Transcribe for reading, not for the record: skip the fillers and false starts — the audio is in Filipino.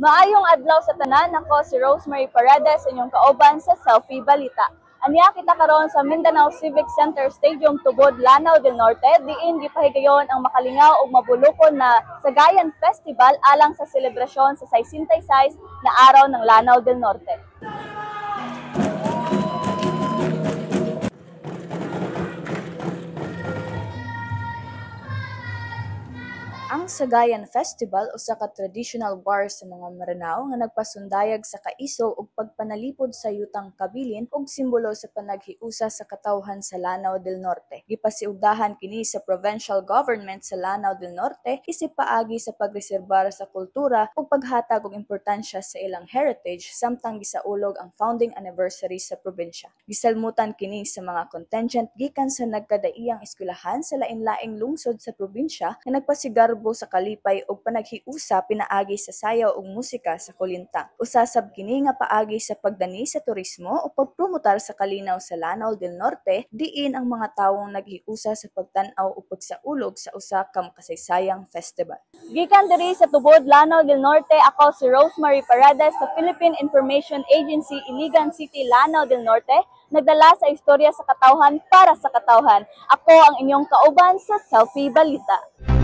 Maayong adlaw sa tanan, ako si Rosemary Paredes sa inyong kauban sa Selfie Balita. Aniya kita karon sa Mindanao Civic Center Stadium tubod Lanao del Norte, diin gipahigayon ang makalingaw ug mabulukon na Sagayan Festival alang sa selebrasyon sa 66 na araw ng Lanao del Norte. Ang Sagayan Festival usa ka traditional bar sa mga Maranao nga nagpasundayag sa kaiso ug pagpanalipod sa yutang kabilin ug simbolo sa panaghiusa sa katawhan sa Lanao del Norte. Gipasiugdahan kini sa provincial government sa Lanao del Norte isip paagi sa pagreserbar sa kultura ug paghatag og importansya sa ilang heritage samtang gisaulog ang founding anniversary sa probinsya. Gisalmutan kini sa mga contingent gikan sa nagkadaiyang eskwelahan sa lain-laing lungsod sa probinsya nga nagpasigarbo sa kalipay ug panaghiusa pinaagi sa sayaw ug musika sa Kulintang. Usasab kini nga paagi sa pagdani sa turismo o pagpromotar sa kalinaw sa Lanao del Norte diin ang mga tawong naghiusa sa pagtan-aw ug pagsaulog sa usa ka makasaysayang festival. Gikan diri sa tubod Lanao del Norte, ako si Rosemary Paredes sa Philippine Information Agency, Iligan City, Lanao del Norte, nagdala sa istorya sa katawhan para sa katawhan. Ako ang inyong kauban sa Selfie Balita.